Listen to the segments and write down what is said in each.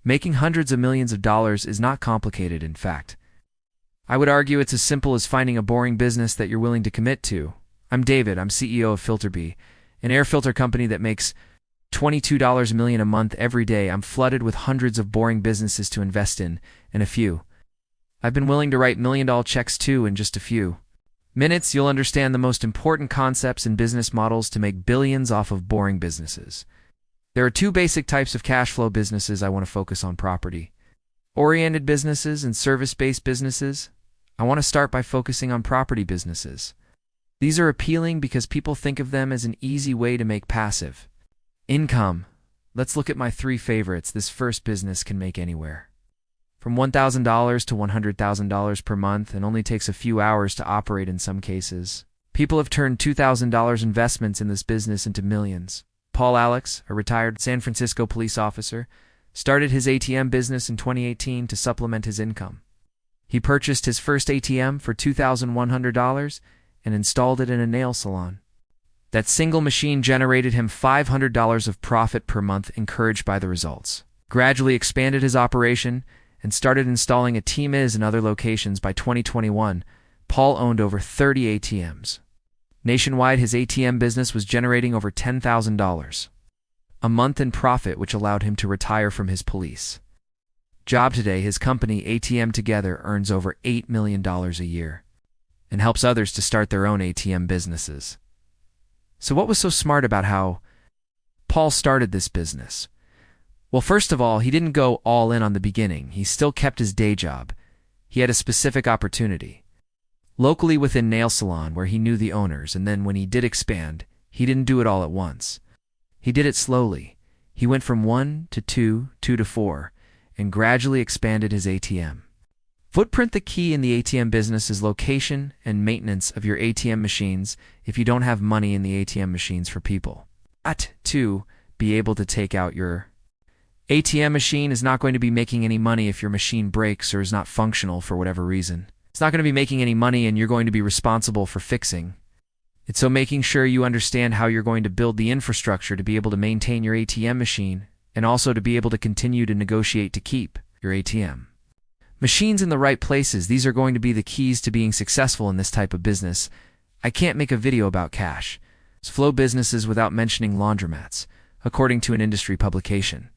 Making hundreds of millions of dollars is not complicated, in fact. I would argue it's as simple as finding a boring business that you're willing to commit to. I'm David, I'm CEO of FilterBee, an air filter company that makes $22 million a month every day. I'm flooded with hundreds of boring businesses to invest in, and a few I've been willing to write million-dollar checks to in just a few minutes. You'll understand the most important concepts and business models to make billions off of boring businesses. There are two basic types of cash flow businesses I want to focus on: property-oriented businesses and service-based businesses. I want to start by focusing on property businesses. These are appealing because people think of them as an easy way to make passive income. Let's look at my three favorites. This first business can make anywhere from $1,000 to $100,000 per month and only takes a few hours to operate in some cases. People have turned $2,000 investments in this business into millions. Paul Alex, a retired San Francisco police officer, started his ATM business in 2018 to supplement his income. He purchased his first ATM for $2,100 and installed it in a nail salon. That single machine generated him $500 of profit per month, encouraged by the results. Gradually expanded his operation and started installing a team in other locations. By 2021, Paul owned over 30 ATMs. Nationwide, his ATM business was generating over $10,000 a month in profit, which allowed him to retire from his police job. Today, his company, ATM Together, earns over $8 million a year and helps others to start their own ATM businesses. So what was so smart about how Paul started this business? Well, first of all, he didn't go all in on the beginning. He still kept his day job. He had a specific opportunity locally within nail salon where he knew the owners, and then when he did expand, he didn't do it all at once. He did it slowly. He went from 1 to 2, 2 to 4, and gradually expanded his ATM footprint. The key in the ATM business is location and maintenance of your ATM machines. If you don't have money in the ATM machines for people to be able to take out your ATM machine is not going to be making any money if your machine breaks or is not functional for whatever reason. It's not going to be making any money, and you're going to be responsible for fixing it. So making sure you understand how you're going to build the infrastructure to be able to maintain your ATM machine and also to be able to continue to negotiate to keep your ATM machines in the right places. These are going to be the keys to being successful in this type of business. I can't make a video about cash flow businesses without mentioning laundromats, according to an industry publication.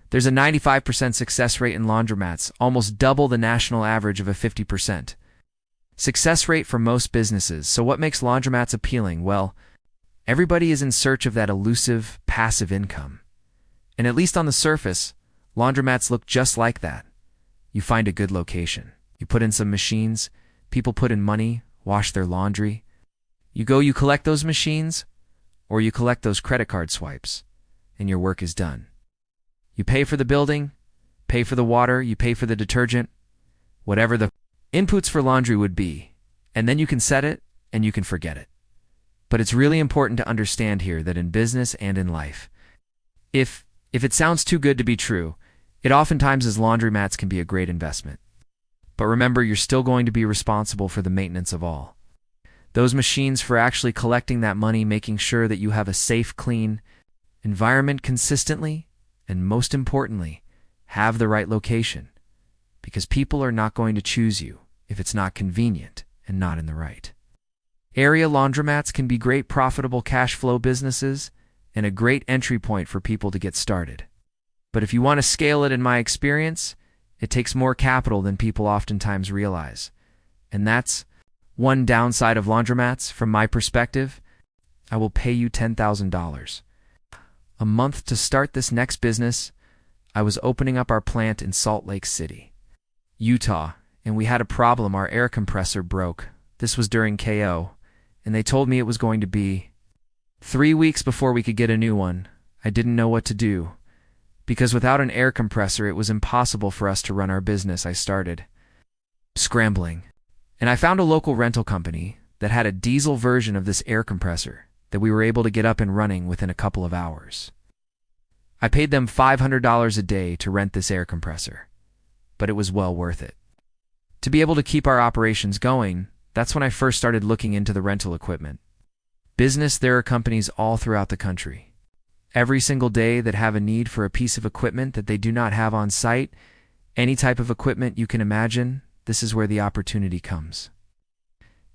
There's a 95% success rate in laundromats, almost double the national average of a 50% success rate for most businesses. So what makes laundromats appealing? Well, everybody is in search of that elusive, passive income. And at least on the surface, laundromats look just like that. You find a good location. You put in some machines, people put in money, wash their laundry. You collect those machines, or you collect those credit card swipes, and your work is done. You pay for the building, pay for the water, you pay for the detergent, whatever the inputs for laundry would be, and then you can set it and you can forget it. But it's really important to understand here that in business and in life, if it sounds too good to be true, it oftentimes is. Laundromats can be a great investment. But remember, you're still going to be responsible for the maintenance of all those machines, for actually collecting that money, making sure that you have a safe, clean environment consistently, and most importantly, have the right location, because people are not going to choose you if it's not convenient and not in the right area. Laundromats can be great profitable cash flow businesses and a great entry point for people to get started. But if you want to scale it, in my experience, it takes more capital than people oftentimes realize. And that's one downside of laundromats from my perspective. I will pay you $10,000 a month to start this next business. I was opening up our plant in Salt Lake City, Utah, and we had a problem. Our air compressor broke. This was during KO, and they told me it was going to be 3 weeks before we could get a new one. I didn't know what to do, because without an air compressor, it was impossible for us to run our business. I started scrambling, and I found a local rental company that had a diesel version of this air compressor that we were able to get up and running within a couple of hours. I paid them $500 a day to rent this air compressor, but it was well worth it. To be able to keep our operations going, that's when I first started looking into the rental equipment business. There are companies all throughout the country every single day that have a need for a piece of equipment that they do not have on site, any type of equipment you can imagine, this is where the opportunity comes.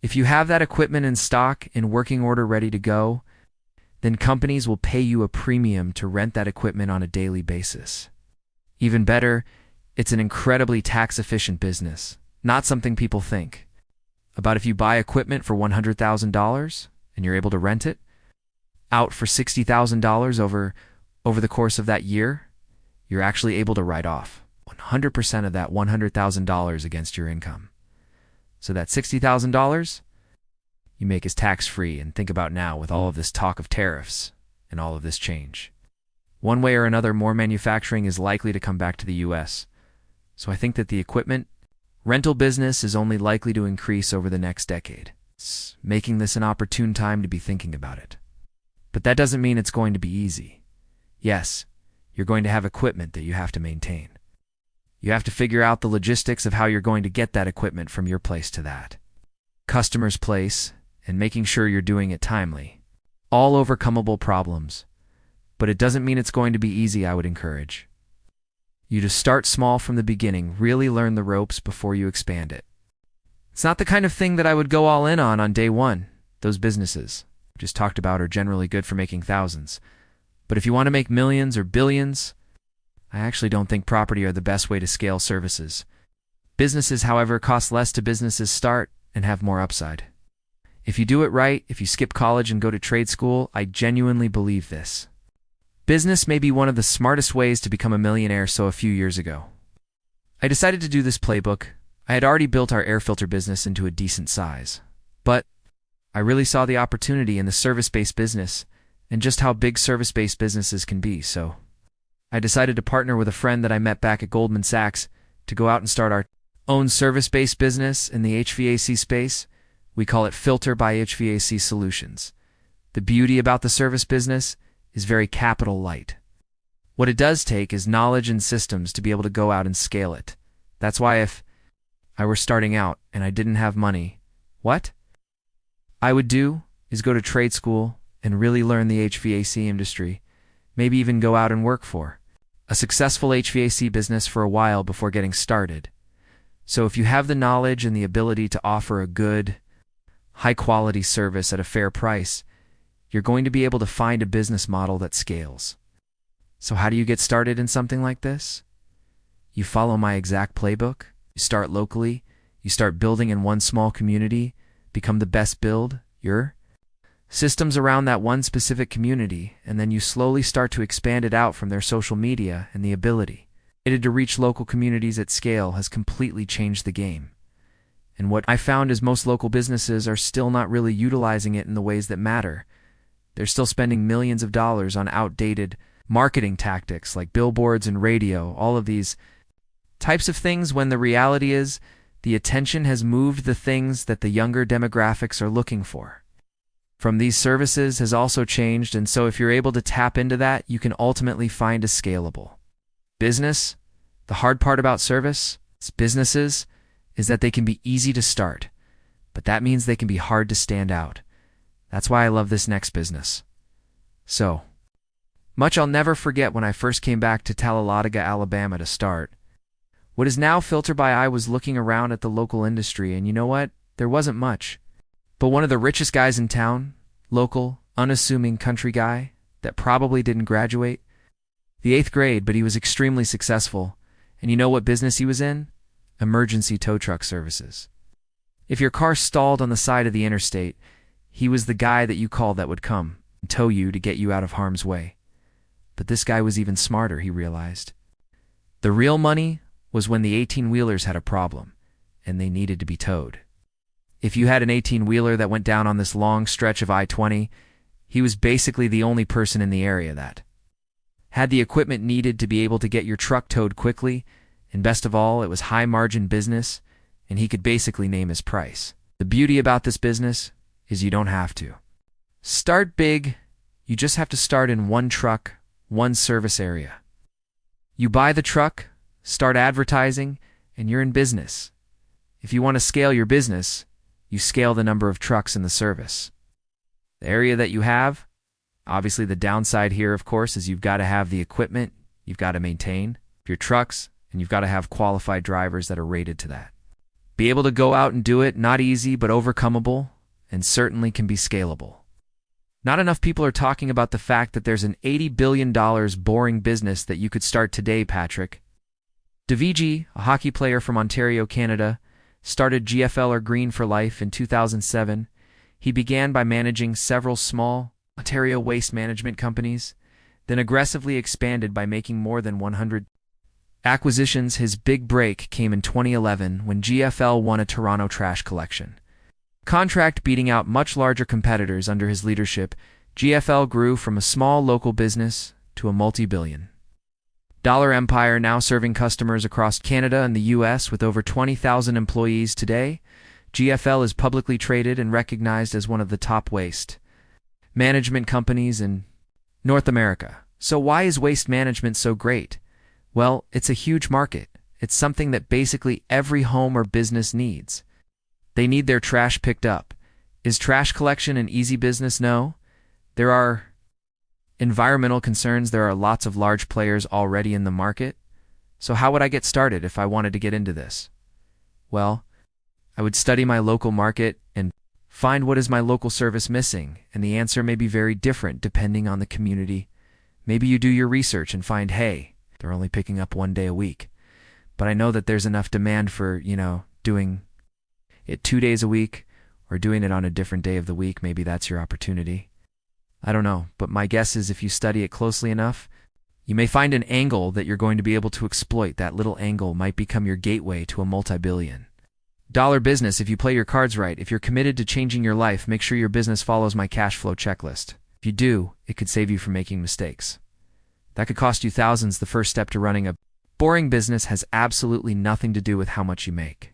If you have that equipment in stock, in working order, ready to go, then companies will pay you a premium to rent that equipment on a daily basis. Even better, it's an incredibly tax-efficient business, not something people think about. If you buy equipment for $100,000 and you're able to rent it out for $60,000 over the course of that year, you're actually able to write off 100% of that $100,000 against your income. So that $60,000 you make is tax-free. And think about now, with all of this talk of tariffs and all of this change, one way or another, more manufacturing is likely to come back to the US. So I think that the equipment rental business is only likely to increase over the next decade, making this an opportune time to be thinking about it. But that doesn't mean it's going to be easy. Yes, you're going to have equipment that you have to maintain. You have to figure out the logistics of how you're going to get that equipment from your place to that customer's place, and making sure you're doing it timely. All overcomable problems. But it doesn't mean it's going to be easy. I would encourage you to start small from the beginning, really learn the ropes before you expand it. It's not the kind of thing that I would go all in on day one. Those businesses we just talked about are generally good for making thousands. But if you want to make millions or billions, I actually don't think property are the best way to scale services. Businesses, however, cost less to businesses start and have more upside. If you do it right, if you skip college and go to trade school, I genuinely believe this. Business may be one of the smartest ways to become a millionaire. So a few years ago, I decided to do this playbook. I had already built our air filter business into a decent size, but I really saw the opportunity in the service-based business and just how big service-based businesses can be. So I decided to partner with a friend that I met back at Goldman Sachs to go out and start our own service-based business in the HVAC space. We call it Filter by HVAC Solutions. The beauty about the service business is very capital light. What it does take is knowledge and systems to be able to go out and scale it. That's why if I were starting out and I didn't have money, what I would do is go to trade school and really learn the HVAC industry, maybe even go out and work for a successful HVAC business for a while before getting started. So if you have the knowledge and the ability to offer a good, high-quality service at a fair price, you're going to be able to find a business model that scales. So how do you get started in something like this? You follow my exact playbook. You start locally. You start building in one small community, become the best build your systems around that one specific community, and then you slowly start to expand it out from their social media, and the ability to reach local communities at scale has completely changed the game. And what I found is most local businesses are still not really utilizing it in the ways that matter. They're still spending millions of dollars on outdated marketing tactics like billboards and radio, all of these types of things, when the reality is the attention has moved the things that the younger demographics are looking for from these services has also changed. And so if you're able to tap into that, you can ultimately find a scalable business. The hard part about businesses is that they can be easy to start, but that means they can be hard to stand out. That's why I love this next business so much. I'll never forget when I first came back to Talladega, Alabama to start what is now Filter by. I was looking around at the local industry, and you know what? There wasn't much. But one of the richest guys in town, local, unassuming country guy that probably didn't graduate the 8th grade, but he was extremely successful. And you know what business he was in? Emergency tow truck services. If your car stalled on the side of the interstate, he was the guy that you called that would come and tow you to get you out of harm's way. But this guy was even smarter, he realized. The real money was when the 18-wheelers had a problem and they needed to be towed. If you had an 18-wheeler that went down on this long stretch of I-20, he was basically the only person in the area that had the equipment needed to be able to get your truck towed quickly, and best of all, it was high-margin business, and he could basically name his price. The beauty about this business is you don't have to start big. You just have to start in one truck, one service area. You buy the truck, start advertising, and you're in business. If you want to scale your business, you scale the number of trucks in the service. The area that you have, Obviously, the downside here, of course, is you've got to have the equipment, you've got to maintain your trucks, and you've got to have qualified drivers that are rated to that. Be able to go out and do it, not easy, but overcomeable, and certainly can be scalable. Not enough people are talking about the fact that there's an $80 billion boring business that you could start today, Patrick. Daviji, a hockey player from Ontario, Canada, started GFL or Green for Life in 2007. He began by managing several small Ontario waste management companies, then aggressively expanded by making more than 100 acquisitions. His big break came in 2011 when GFL won a Toronto trash collection contract, beating out much larger competitors. Under his leadership, GFL grew from a small local business to a multi-billion dollar empire, now serving customers across Canada and the US with over 20,000 employees today. GFL is publicly traded and recognized as one of the top waste management companies in North America. So why is waste management so great? Well, it's a huge market. It's something that basically every home or business needs. They need their trash picked up. Is trash collection an easy business? No. There are environmental concerns. There are lots of large players already in the market. So how would I get started if I wanted to get into this? Well, I would study my local market and find what is my local service missing, and the answer may be very different depending on the community. Maybe you do your research and find, hey, they're only picking up 1 day a week. But I know that there's enough demand for, doing it 2 days a week or doing it on a different day of the week. Maybe that's your opportunity. I don't know, but my guess is if you study it closely enough, you may find an angle that you're going to be able to exploit. That little angle might become your gateway to a multi-billion dollar business if you play your cards right. If you're committed to changing your life, make sure your business follows my cash flow checklist. If you do, it could save you from making mistakes. That could cost you thousands. The first step to running a boring business has absolutely nothing to do with how much you make,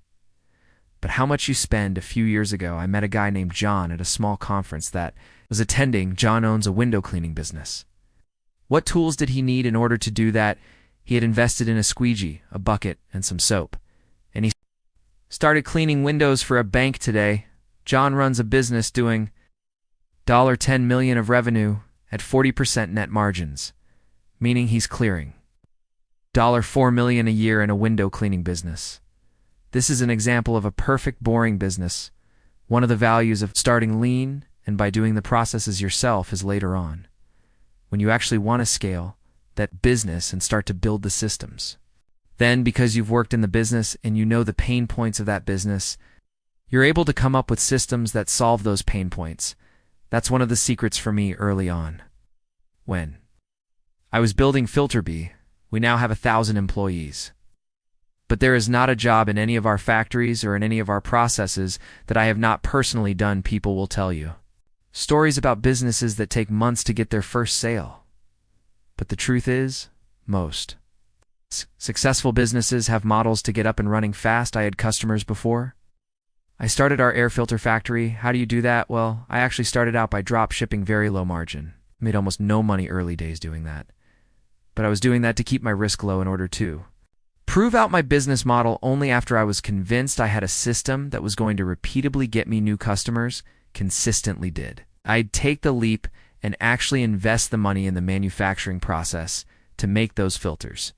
but how much you spend. A few years ago, I met a guy named John at a small conference that was attending. John owns a window cleaning business. What tools did he need in order to do that? He had invested in a squeegee, a bucket, and some soap, and he started cleaning windows for a bank today. John runs a business doing $10 million of revenue at 40% net margins, meaning he's clearing $4 million a year in a window cleaning business. This is an example of a perfect boring business. One of the values of starting lean and by doing the processes yourself is later on, when you actually want to scale that business and start to build the systems. Then, because you've worked in the business and you know the pain points of that business, you're able to come up with systems that solve those pain points. That's one of the secrets for me early on. When I was building FilterBee, we now have 1,000 employees. But there is not a job in any of our factories or in any of our processes that I have not personally done. People will tell you stories about businesses that take months to get their first sale. But the truth is, most successful businesses have models to get up and running fast. I had customers before I started our air filter factory. How do you do that? Well, I actually started out by drop shipping, very low margin. Made almost no money early days doing that. But I was doing that to keep my risk low in order to prove out my business model. Only after I was convinced I had a system that was going to repeatedly get me new customers, consistently did, I'd take the leap and actually invest the money in the manufacturing process to make those filters.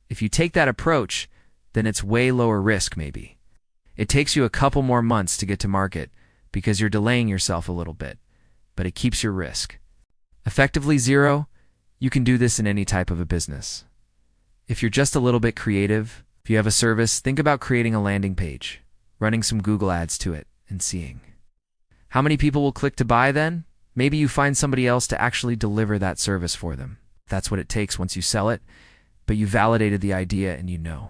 If you take that approach, then it's way lower risk maybe. It takes you a couple more months to get to market because you're delaying yourself a little bit, but it keeps your risk effectively zero. You can do this in any type of a business. If you're just a little bit creative, if you have a service, think about creating a landing page, running some Google ads to it, and seeing how many people will click to buy. Then maybe you find somebody else to actually deliver that service for them. That's what it takes once you sell it, but you validated the idea and you know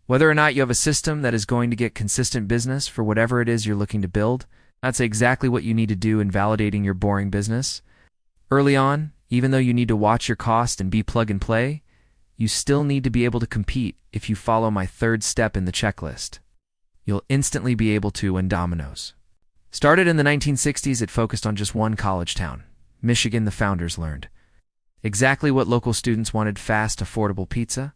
whether or not you have a system that is going to get consistent business for whatever it is you're looking to build. That's exactly what you need to do in validating your boring business. Early on, even though you need to watch your cost and be plug and play, you still need to be able to compete. If you follow my third step in the checklist, you'll instantly be able to win dominoes. Started in the 1960s, it focused on just one college town, Michigan. The founders learned exactly what local students wanted: fast, affordable pizza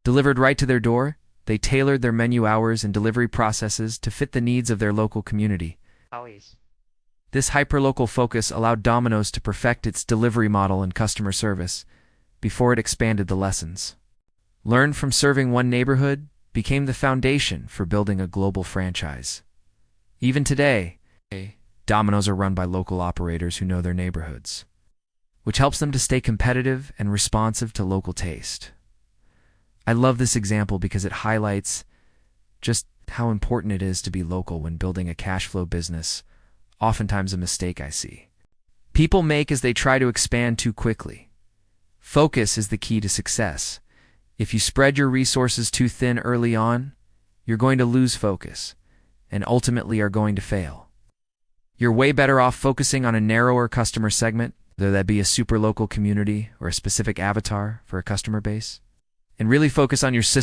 delivered right to their door. They tailored their menu hours and delivery processes to fit the needs of their local community. Always. This hyperlocal focus allowed Domino's to perfect its delivery model and customer service before it expanded the lessons. Learned from serving one neighborhood became the foundation for building a global franchise. Even today, Domino's are run by local operators who know their neighborhoods, which helps them to stay competitive and responsive to local taste. I love this example because it highlights just how important it is to be local when building a cash flow business, oftentimes a mistake I see people make as they try to expand too quickly. Focus is the key to success. If you spread your resources too thin early on, you're going to lose focus and ultimately are going to fail. You're way better off focusing on a narrower customer segment, whether that be a super local community or a specific avatar for a customer base, and really focus on your system